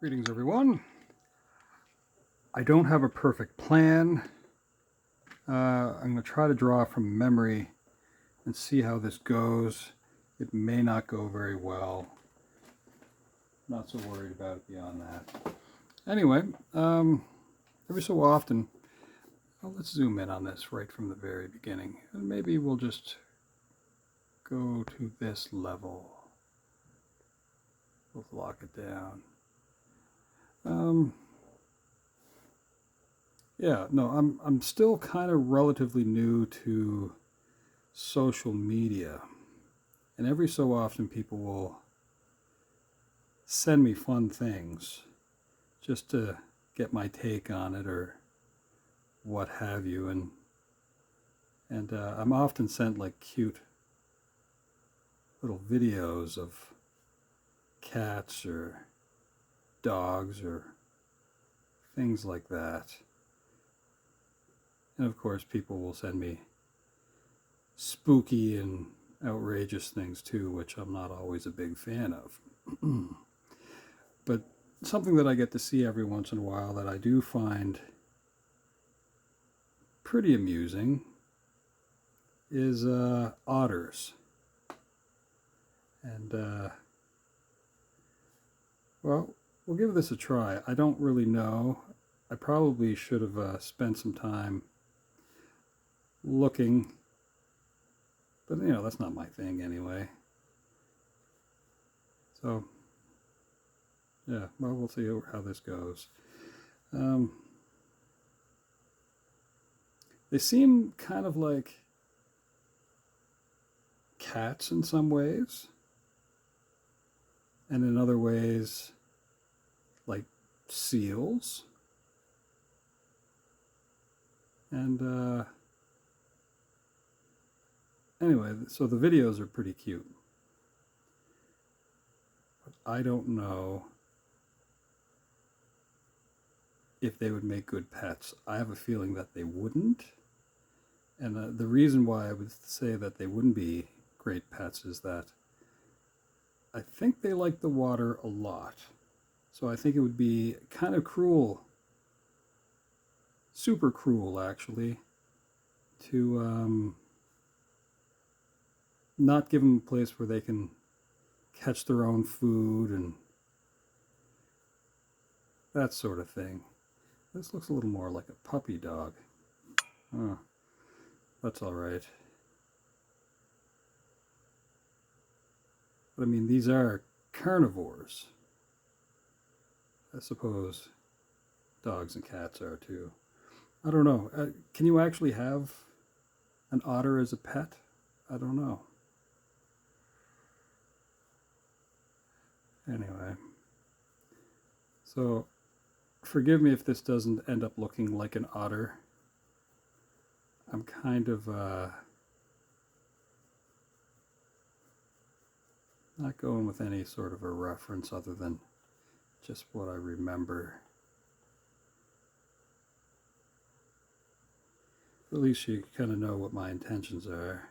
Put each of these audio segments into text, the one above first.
Greetings, everyone. I don't have a perfect plan. I'm going to try to draw from memory and see how this goes. It may not go very well. Not so worried about it beyond that. Anyway, every so often, well, let's zoom in on this right from the very beginning. And maybe we'll just go to this level. We'll lock it down. Yeah, no, I'm still kind of relatively new to social media. And every so often people will send me fun things just to get my take on it or what have you. And I'm often sent like cute little videos of cats or dogs or things like that. And of course, people will send me spooky and outrageous things too, which I'm not always a big fan of. But something that I get to see every once in a while that I do find pretty amusing is otters. And, well, we'll give this a try. I don't really know. I probably should have spent some time looking, but you know, that's not my thing anyway. So yeah, well, we'll see how this goes. They seem kind of like cats in some ways, and in other ways like seals. And anyway, so the videos are pretty cute. But I don't know if they would make good pets. I have a feeling that they wouldn't. And the reason why I would say that they wouldn't be great pets is that I think they like the water a lot. So I think it would be kind of cruel, super cruel actually, to not give them a place where they can catch their own food and that sort of thing. This looks a little more like a puppy dog. Oh, that's all right. But I mean, these are carnivores. I suppose dogs and cats are too. I don't know. Can you actually have an otter as a pet? I don't know. Anyway, so forgive me if this doesn't end up looking like an otter. I'm kind of not going with any sort of a reference other than just what I remember. At least you kind of know what my intentions are.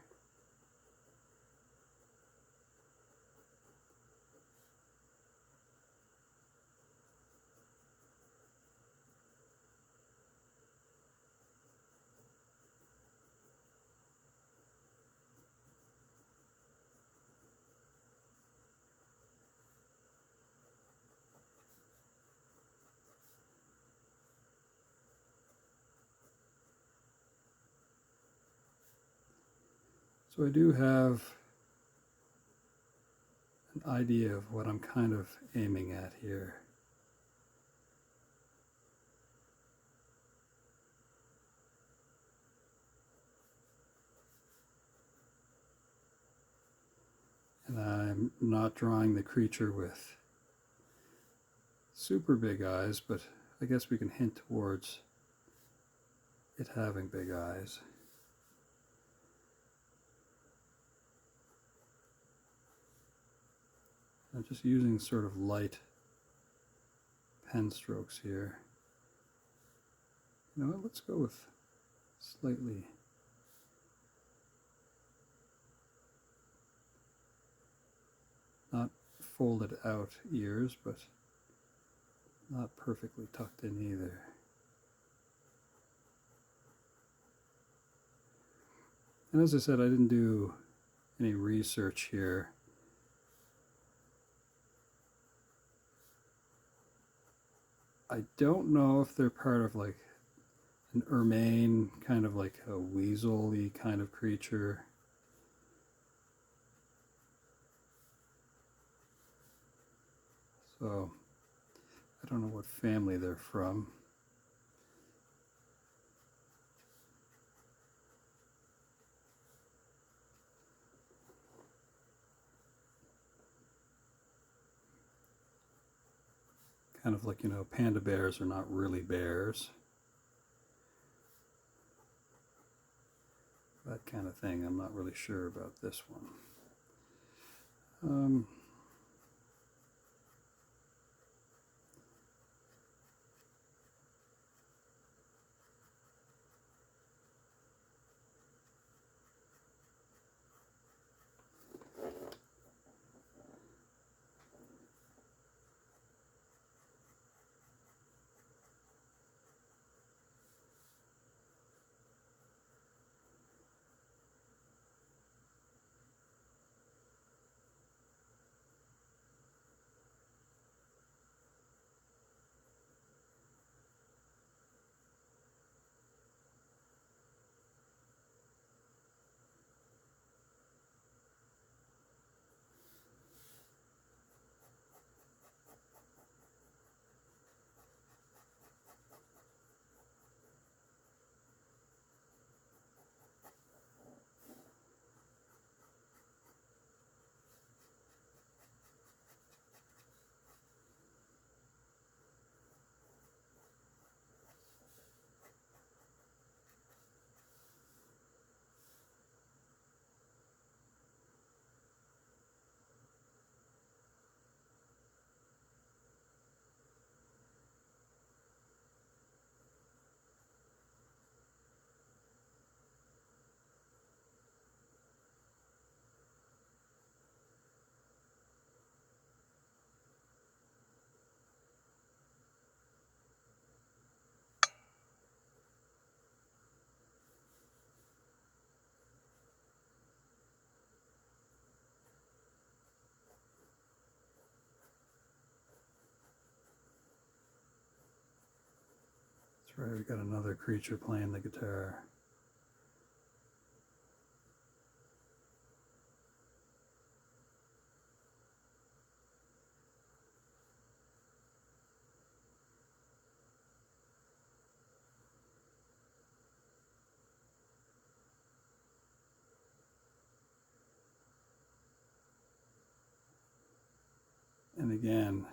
So I do have an idea of what I'm kind of aiming at here. And I'm not drawing the creature with super big eyes, but I guess we can hint towards it having big eyes. I'm just using sort of light pen strokes here. You know what, let's go with slightly not folded out ears, but Not perfectly tucked in either. And as I said, I didn't do any research here. I don't know if they're part of like an ermine, kind of like a weasel-y kind of creature. So I don't know what family they're from. Kind of like, you know, panda bears are not really bears. That kind of thing. I'm not really sure about this one. That's right, we got another creature playing the guitar. And again,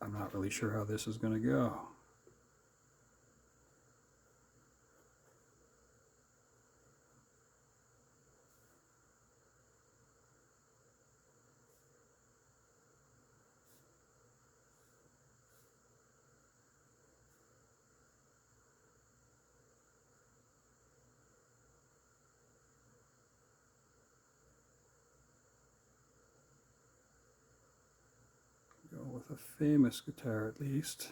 I'm not really sure how this is going to go. Go with a famous guitar at least.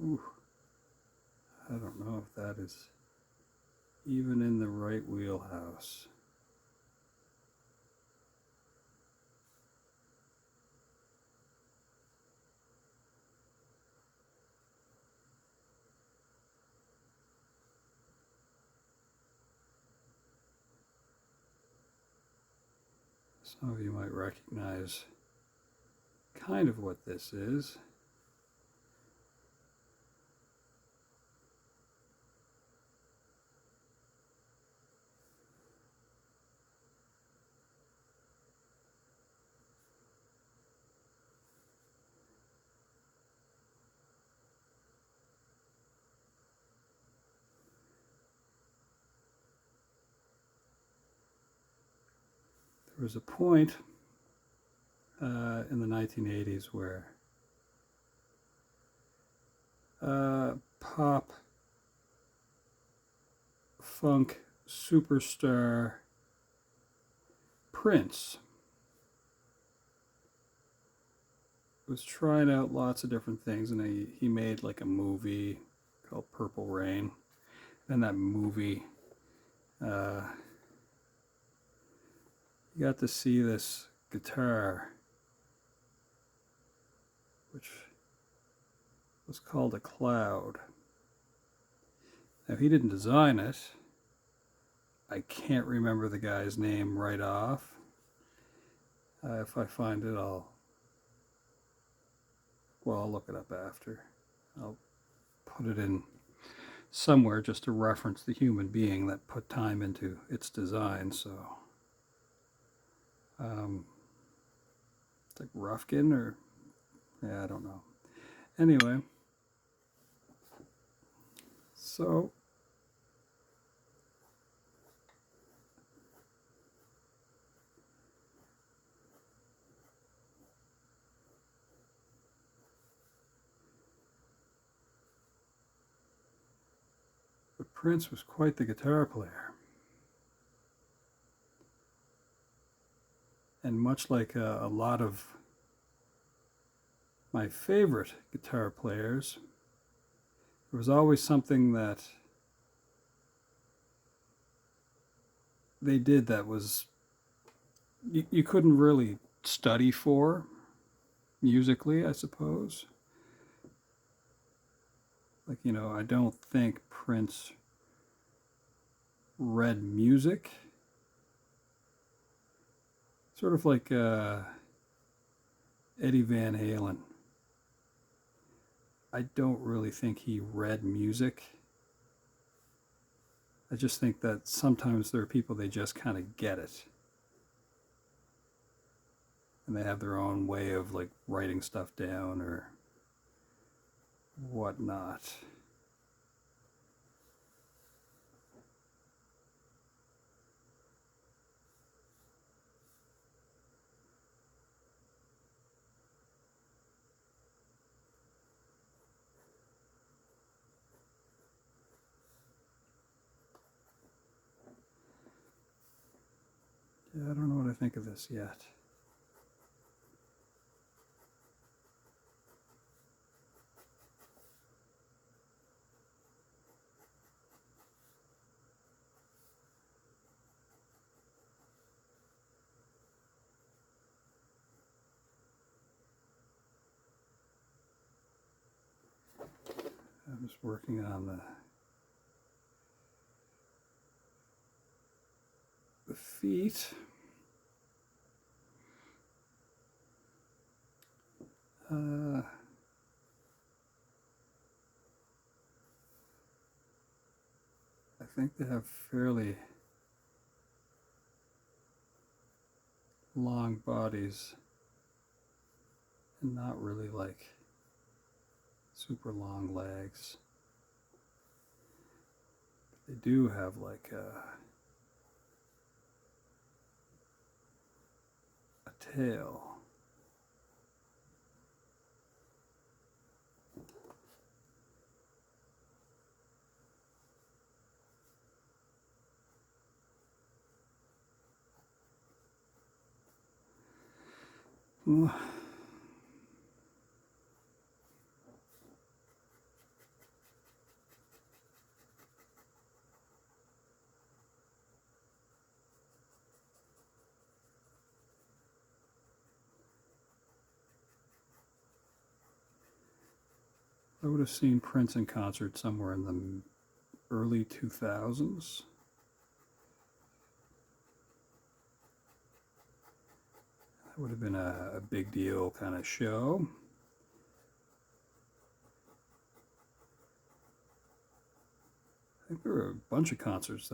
Ooh, I don't know if that is even in the right wheelhouse. Some of you might recognize kind of what this is. there was a point in the 1980s where pop funk superstar Prince was trying out lots of different things, and he made like a movie called Purple Rain. And that movie, you got to see this guitar, which was called a Cloud. Now, he didn't design it. I can't remember the guy's name right off. If I find it, I'll look it up after. I'll put it in somewhere just to reference the human being that put time into its design. So, it's like Rufkin or, yeah, I don't know. Anyway, so but Prince was quite the guitar player. And much like a lot of my favorite guitar players, there was always something that they did that was you couldn't really study for musically, I suppose. Like, I don't think Prince read music. Sort of like Eddie Van Halen. I don't really think he read music. I just think that sometimes there are people, they just kind of get it. And they have their own way of like writing stuff down or whatnot. Yeah, I don't know what I think of this yet. I'm just working on the feet. I think they have fairly long bodies and not really like super long legs. They do have like a tail. I would have seen Prince in concert somewhere in the early 2000s. That would have been a big deal kind of show. I think there were a bunch of concerts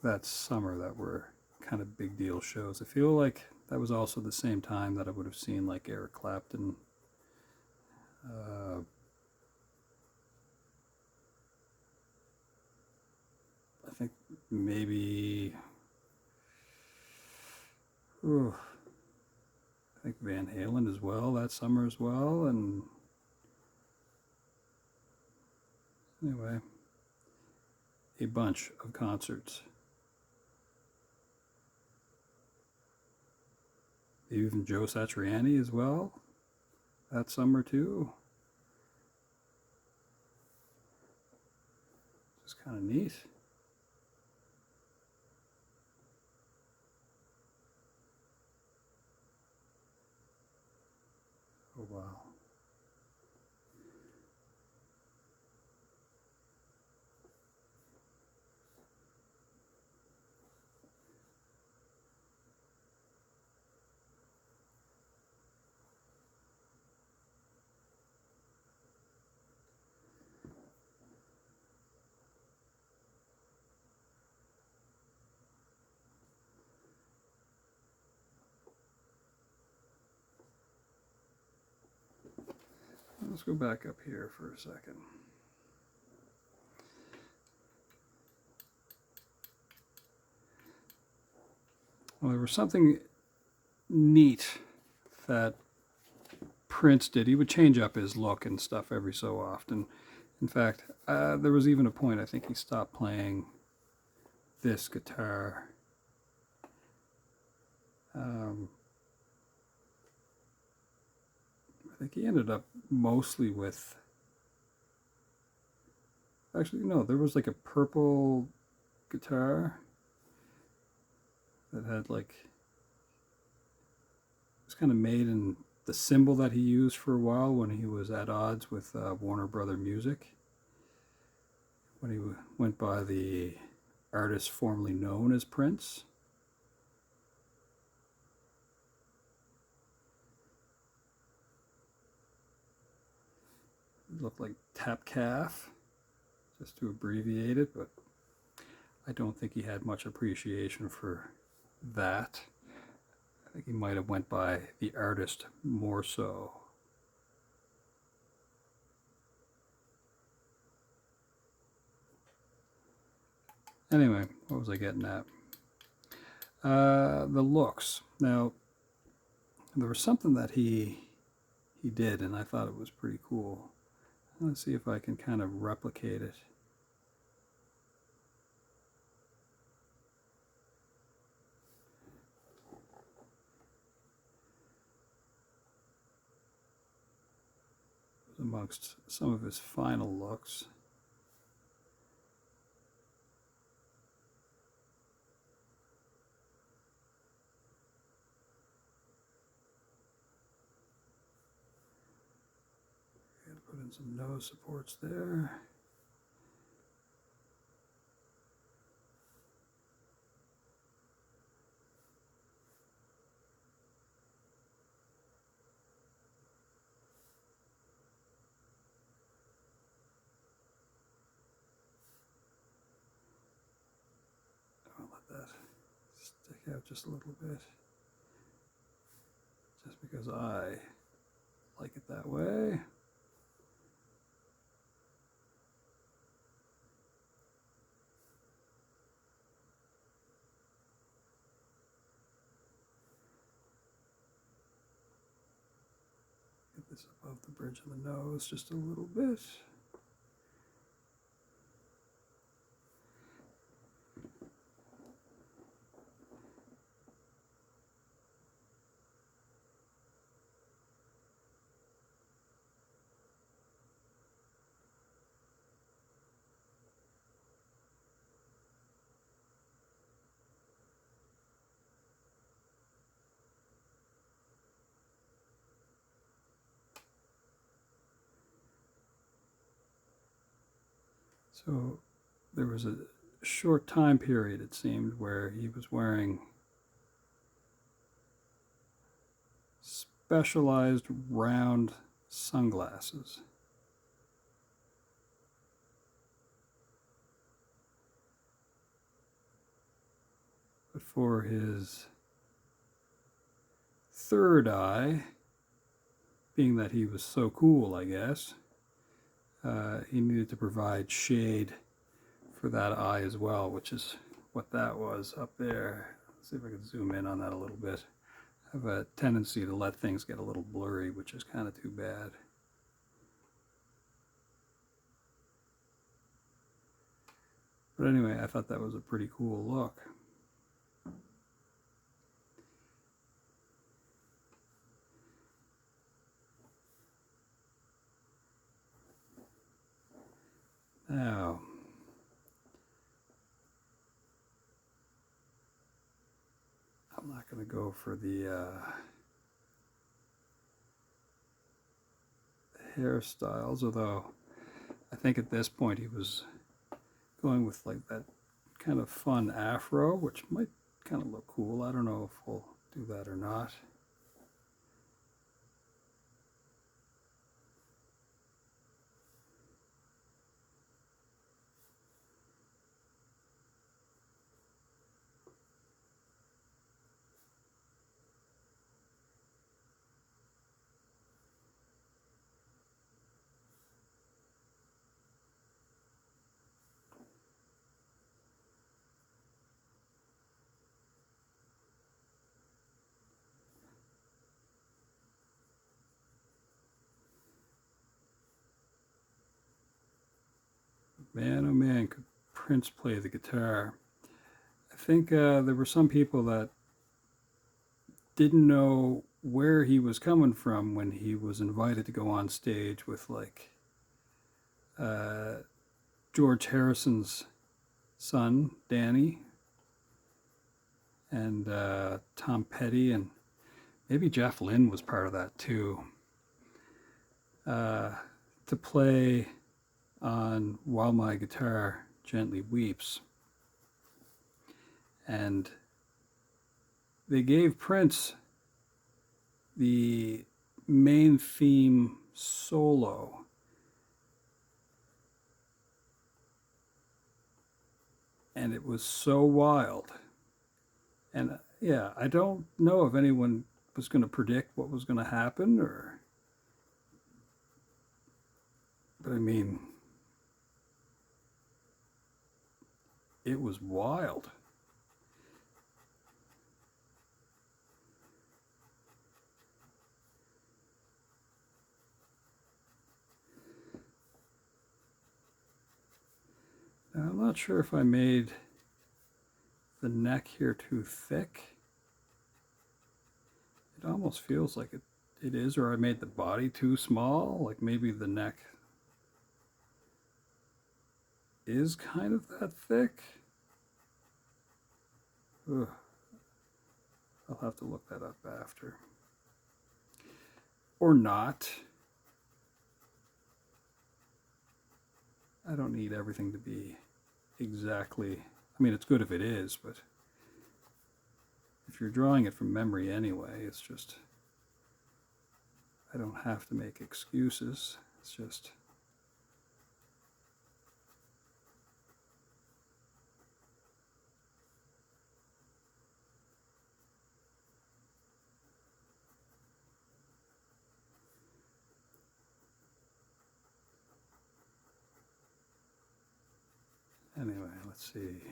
that summer that were kind of big deal shows. I feel like that was also the same time that I would have seen like Eric Clapton. I think maybe, ooh, I think Van Halen as well that summer as well. And anyway, a bunch of concerts. Even Joe Satriani as well that summer too. Just kind of neat. Oh wow. Let's go back up here for a second. Well, there was something neat that Prince did. He would change up his look and stuff every so often. In fact, there was even a point I think he stopped playing this guitar. I think he ended up mostly with, actually no, there was like a purple guitar that had like, it was kind of made in the symbol that he used for a while when he was at odds with Warner Brother Music, when he went by the artist formerly known as Prince. It looked like Tap Calf, just to abbreviate it, but I don't think he had much appreciation for that. I think he might have went by the artist more so. Anyway, what was I getting at? The looks. Now, there was something that he did, and I thought it was pretty cool. Let's see if I can kind of replicate it. Amongst some of his final looks. Put in some nose supports there. I'll let that stick out just a little bit, just because I like it that way. Get this above the bridge of the nose just a little bit. So there was a short time period, it seemed, where he was wearing specialized round sunglasses. But for his third eye, being that he was so cool, I guess, he needed to provide shade for that eye as well, which is what that was up there. Let's see if I can zoom in on that a little bit. I have a tendency to let things get a little blurry, which is kind of too bad. But anyway, I thought that was a pretty cool look. Now, I'm not going to go for the hairstyles, although I think at this point he was going with like that kind of fun afro, which might kind of look cool. I don't know if we'll do that or not. Man, oh man, could Prince play the guitar. I think there were some people that didn't know where he was coming from when he was invited to go on stage with like George Harrison's son, Danny, and Tom Petty, and maybe Jeff Lynne was part of that too, to play on While My Guitar Gently Weeps. And they gave Prince the main theme solo. And it was so wild. And yeah, I don't know if anyone was going to predict what was going to happen, or, but I mean, it was wild. Now, I'm not sure if I made the neck here too thick. It almost feels like it is, or I made the body too small. Like maybe the neck is kind of that thick. Ugh. I'll have to look that up after. Or not. I don't need everything to be exactly, I mean, it's good if it is, but if you're drawing it from memory anyway, it's just, I don't have to make excuses. It's just, anyway, let's see.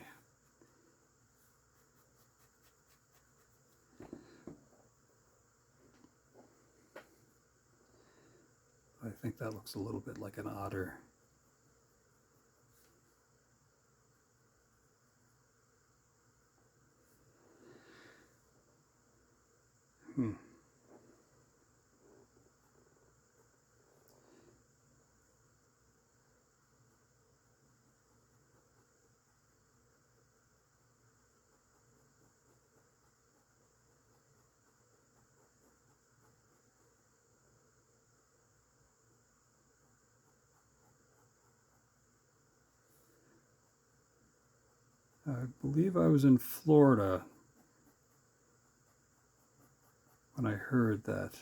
I think that looks a little bit like an otter. I believe I was in Florida when I heard that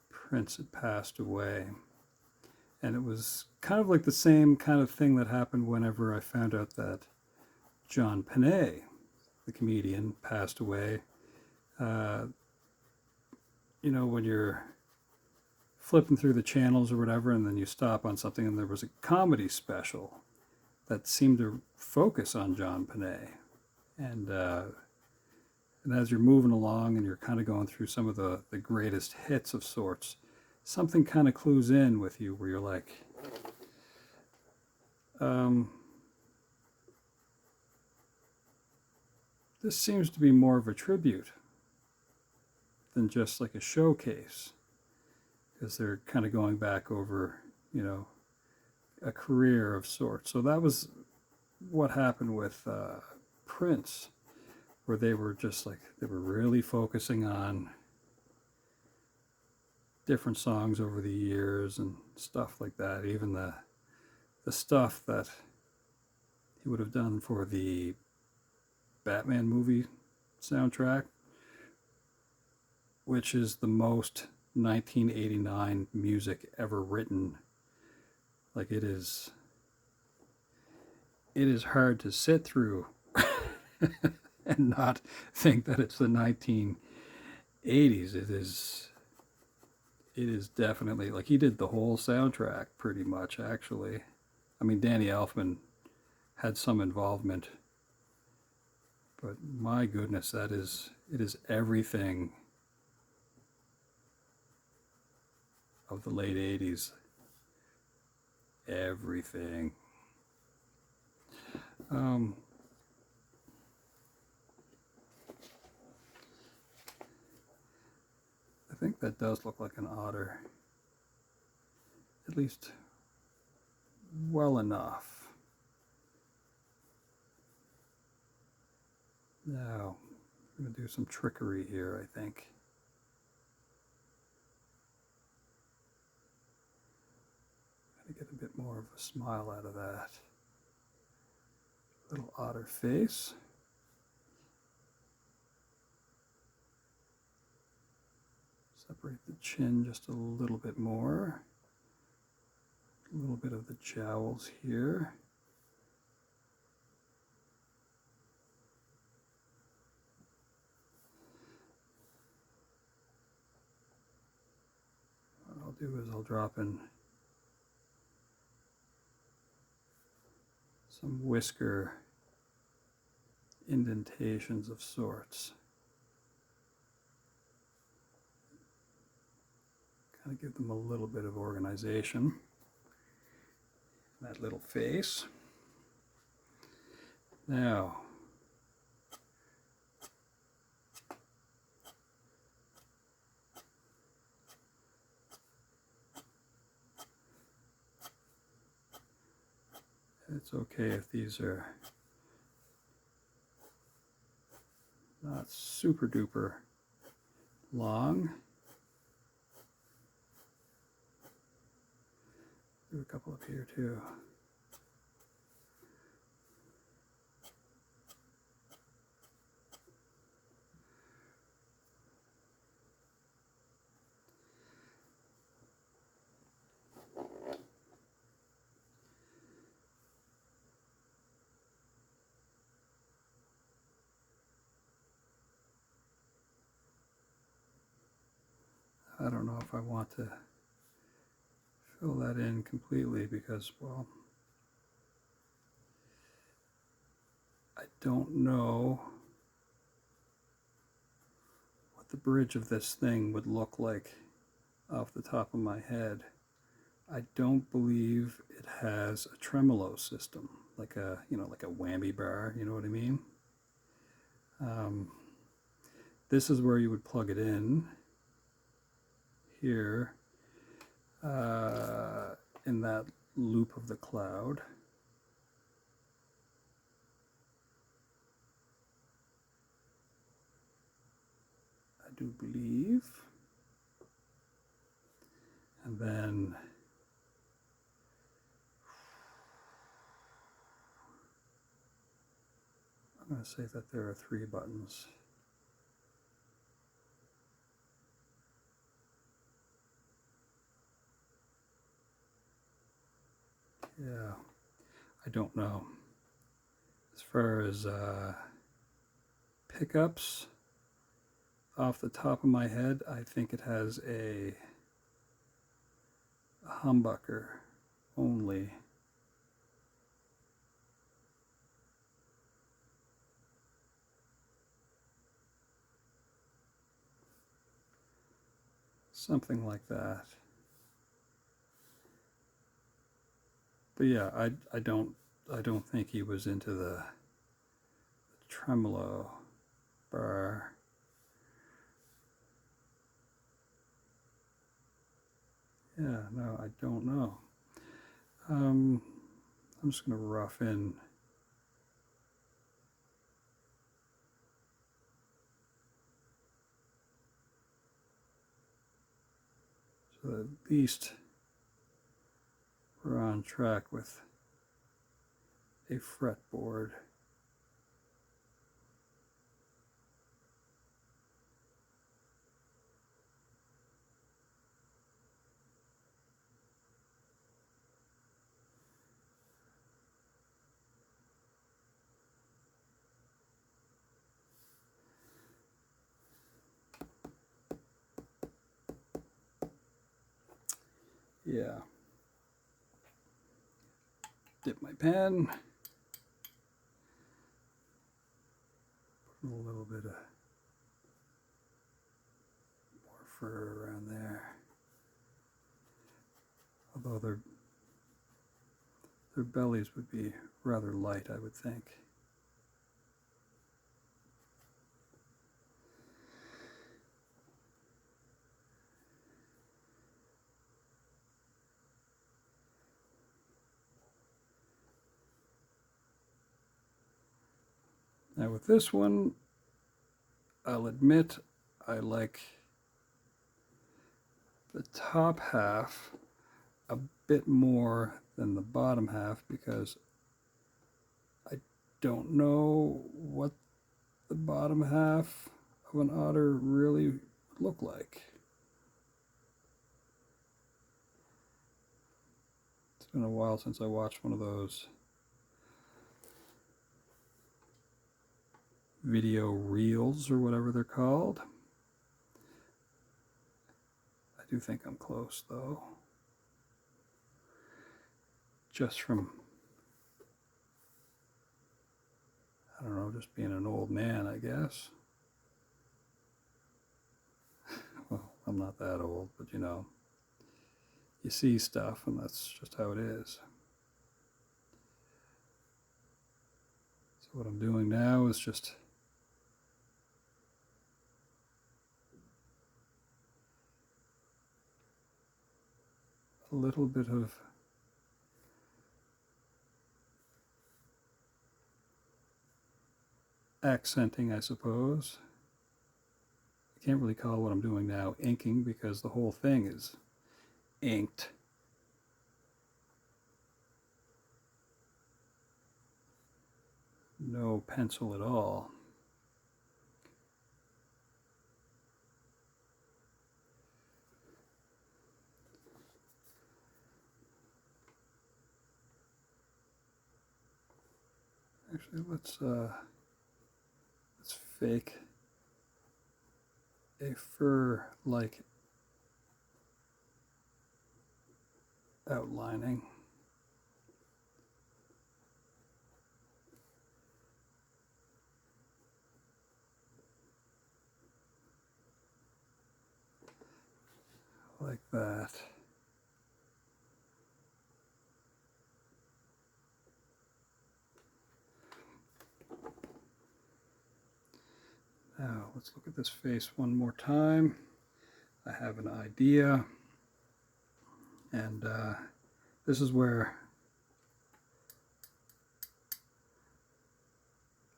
Prince had passed away. And it was kind of like the same kind of thing that happened whenever I found out that John Panay, the comedian, passed away. You know, when you're flipping through the channels or whatever, and then you stop on something and there was a comedy special that seem to focus on John Panay. And, and as you're moving along and you're kind of going through some of the greatest hits of sorts, something kind of clues in with you where you're like, this seems to be more of a tribute than just like a showcase, because they're kind of going back over, you know, a career of sorts. So that was what happened with Prince, where they were just like, they were really focusing on different songs over the years and stuff like that. Even the stuff that he would have done for the Batman movie soundtrack, which is the most 1989 music ever written. Like, it is hard to sit through and not think that it's the 1980s. It is definitely, like, he did the whole soundtrack pretty much, actually. I mean, Danny Elfman had some involvement, but my goodness, it is everything of the late 80s. Everything. I think that does look like an otter. At least well enough. Now, I'm going to do some trickery here, I think. Got to get a bit more of a smile out of that. Little otter face. Separate the chin just a little bit more. A little bit of the jowls here. What I'll do is I'll drop in some whisker indentations of sorts. Kind of give them a little bit of organization. That little face. Now, it's okay if these are not super duper long. Do a couple up here too. I don't know if I want to fill that in completely because, well, I don't know what the bridge of this thing would look like off the top of my head. I don't believe it has a tremolo system, like a, you know, like a whammy bar, you know what I mean? This is where you would plug it in here in that loop of the cloud. I do believe. And then I'm going to say that there are 3 buttons. Yeah, I don't know. As far as pickups, off the top of my head, I think it has a humbucker only. Something like that. But yeah, I don't think he was into the tremolo bar. Yeah, no, I don't know. I'm just going to rough in so that at least we're on track with a fretboard. Yeah. Dip my pen. Put a little bit of more fur around there. Although their bellies would be rather light, I would think. Now with this one, I'll admit I like the top half a bit more than the bottom half because I don't know what the bottom half of an otter really would look like. It's been a while since I watched one of those video reels or whatever they're called. I do think I'm close though. Just from, I don't know, just being an old man, I guess. Well, I'm not that old, but you know, you see stuff and that's just how it is. So what I'm doing now is just a little bit of accenting, I suppose. I can't really call what I'm doing now inking because the whole thing is inked. No pencil at all. Actually, let's fake a fur-like outlining. Like that. Now, let's look at this face one more time. I have an idea, and this is where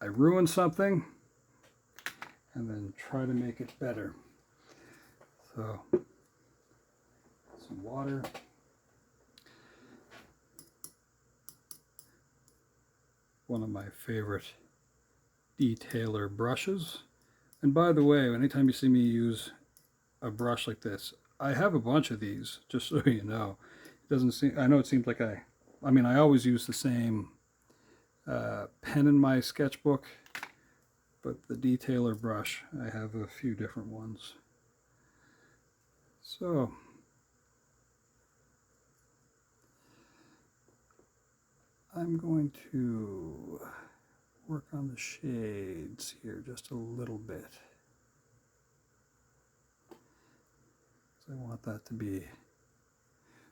I ruin something and then try to make it better. So, some water. One of my favorite detailer brushes. And by the way, anytime you see me use a brush like this, I have a bunch of these, just so you know. It doesn't seem, I know it seems like I always use the same pen in my sketchbook, but the detailer brush, I have a few different ones. So, I'm going to work on the shades here just a little bit. I want that to be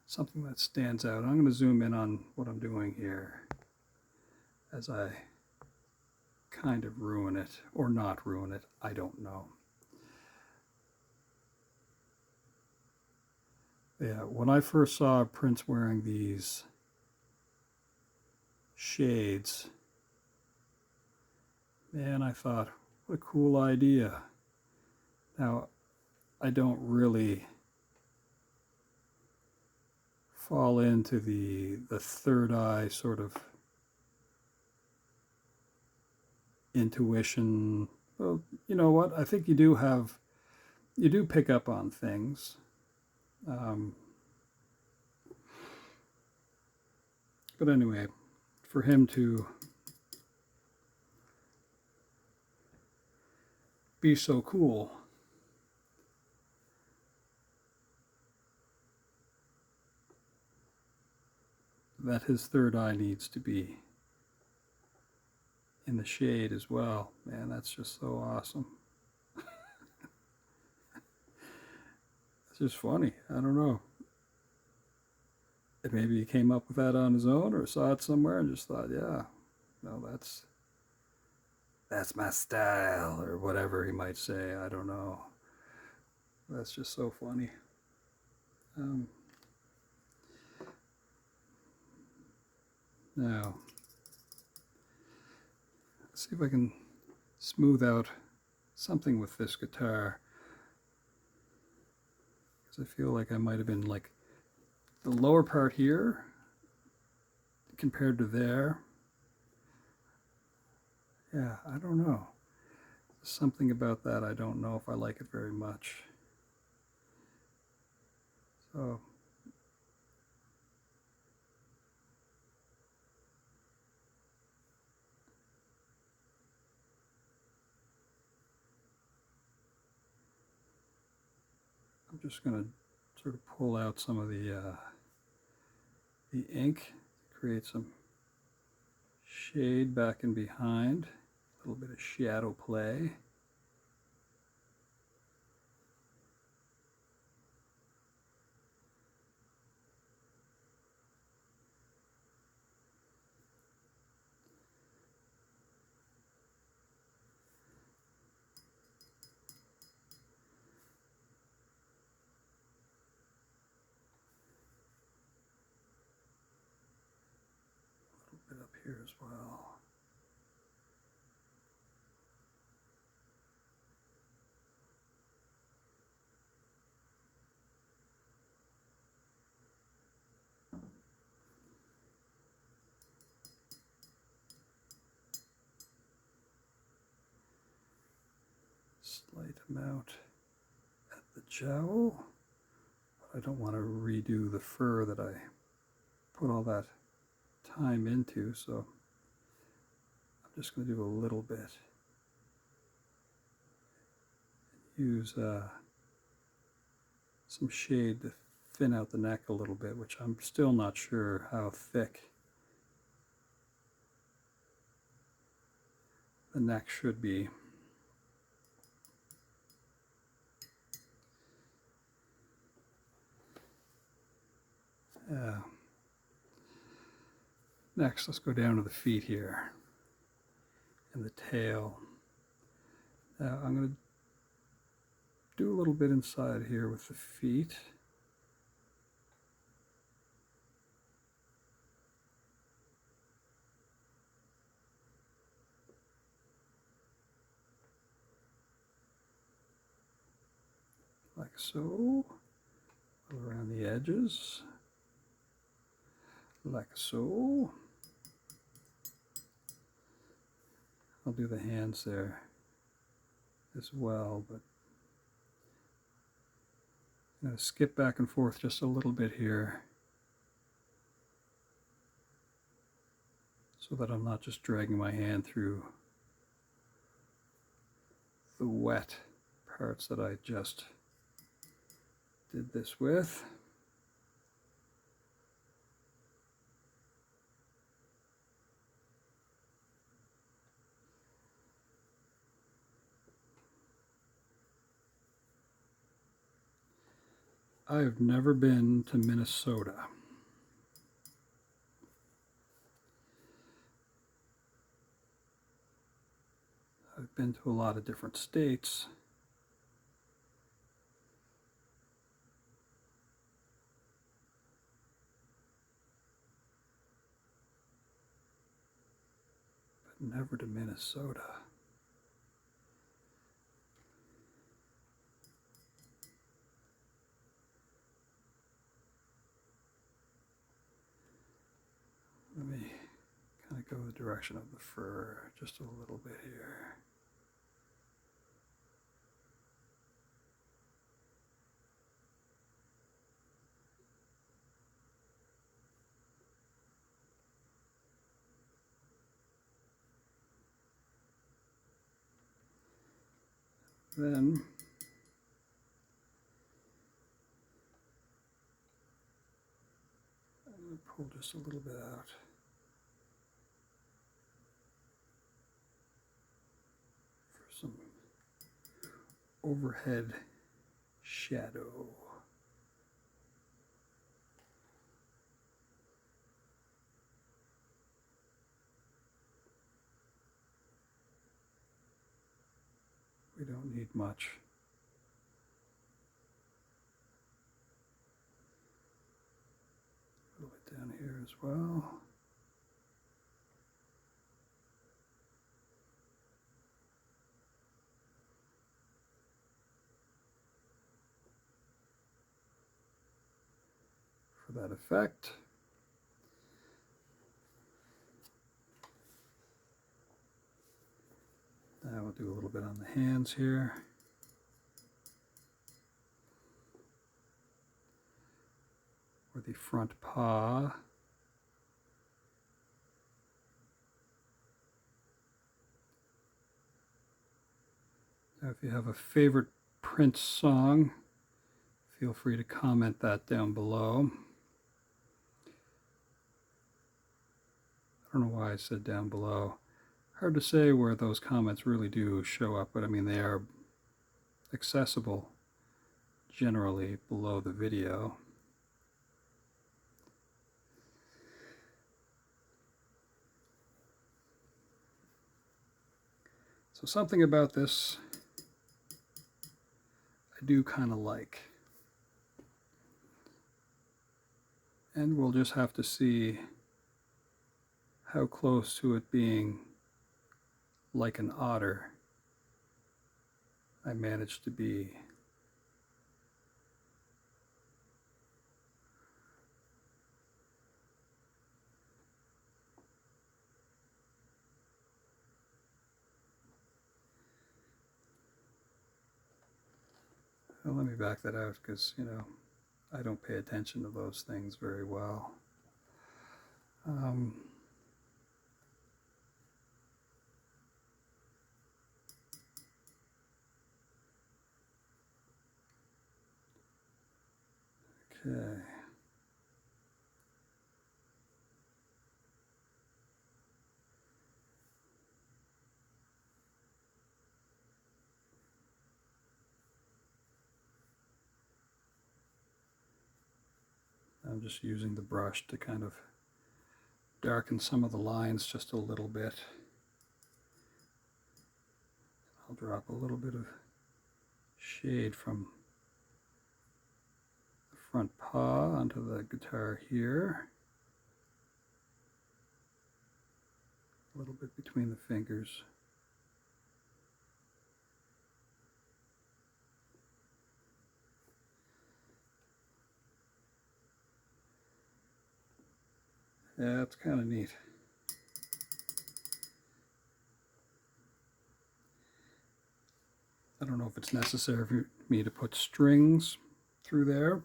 something that stands out. I'm going to zoom in on what I'm doing here as I kind of ruin it or not ruin it. I don't know. Yeah, when I first saw Prince wearing these shades, man, I thought, what a cool idea. Now, I don't really fall into the third eye sort of intuition. Well, you know what? I think you do pick up on things. But anyway, for him to be so cool, that his third eye needs to be in the shade as well. Man, that's just so awesome. It's just funny. I don't know. Maybe he came up with that on his own or saw it somewhere and just thought, yeah, no, that's my style, or whatever he might say. I don't know. That's just so funny. Now, let's see if I can smooth out something with this guitar, because I feel like I might have been like the lower part here compared to there. Yeah, I don't know. Something about that, I don't know if I like it very much. So I'm just going to sort of pull out some of the ink to create some shade back and behind, a little bit of shadow play. A little bit up here as well. Slight amount at the jowl. I don't want to redo the fur that I put all that time into, so I'm just going to do a little bit. Use some shade to thin out the neck a little bit, which I'm still not sure how thick the neck should be. Next, let's go down to the feet here and the tail. Now, I'm going to do a little bit inside here with the feet. Like so. Around the edges. Like so. I'll do the hands there as well, but I'm going to skip back and forth just a little bit here so that I'm not just dragging my hand through the wet parts that I just did this with. I've never been to Minnesota. I've been to a lot of different states. But never to Minnesota. Let me kind of go the direction of the fur just a little bit here. Then I'm going to pull just a little bit out for some overhead shadow. We don't need much. A little bit down here as well. For that effect. Now we'll do a little bit on the hands here. Or the front paw. Now if you have a favorite Prince song, feel free to comment that down below. I don't know why I said down below. Hard to say where those comments really do show up, but I mean they are accessible generally below the video. So something about this I do kind of like. And we'll just have to see how close to it being like an otter I managed to be. Well, let me back that out because, you know, I don't pay attention to those things very well. Okay. I'm just using the brush to kind of darken some of the lines just a little bit. I'll drop a little bit of shade from the front paw onto the guitar here. A little bit between the fingers. Yeah, it's kind of neat. I don't know if it's necessary for me to put strings through there.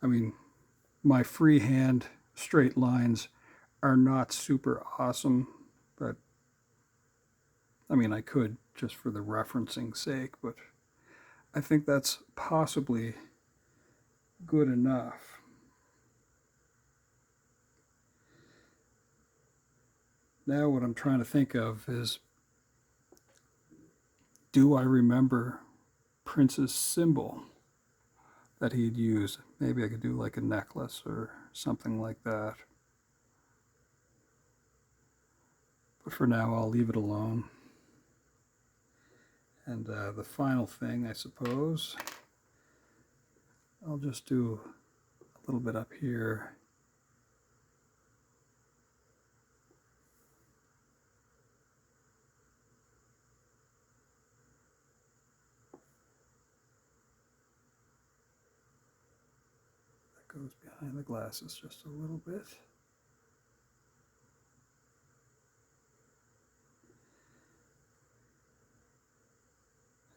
I mean, my freehand straight lines are not super awesome, but I mean, I could just for the referencing sake, but I think that's possibly good enough. Now what I'm trying to think of is, do I remember Prince's symbol? that he'd use. Maybe I could do like a necklace or something like that. But for now, I'll leave it alone. And the final thing, I suppose, I'll just do a little bit up here. That goes behind the glasses just a little bit.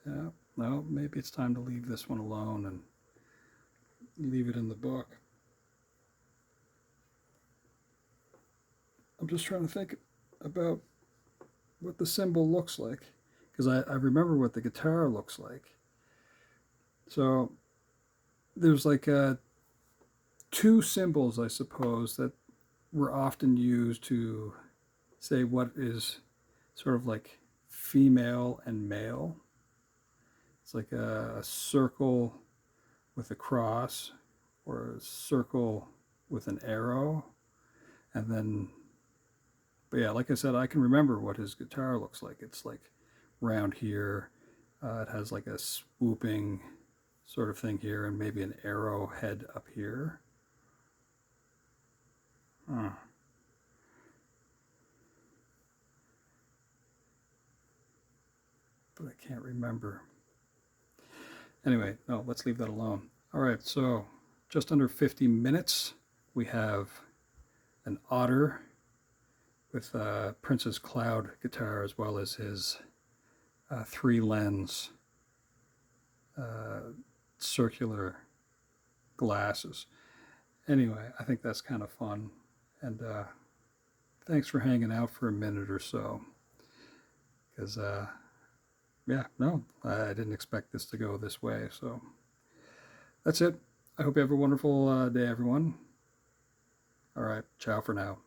Yeah, no, maybe it's time to leave this one alone and leave it in the book. I'm just trying to think about what the symbol looks like, because I remember what the guitar looks like. So there's like two symbols, I suppose, that were often used to say what is sort of like female and male. It's like a circle with a cross, or a circle with an arrow, and then, but yeah, like I said, I can remember what his guitar looks like. It's like round here. It has like a swooping sort of thing here, and maybe an arrow head up here. Huh. But I can't remember. Anyway, no, let's leave that alone. All right, so just under 50 minutes, we have an Otter with Prince's Cloud guitar, as well as his 3 lens circular glasses. Anyway, I think that's kind of fun. And thanks for hanging out for a minute or so. Because, yeah, no, I didn't expect this to go this way. So that's it. I hope you have a wonderful day, everyone. All right, ciao for now.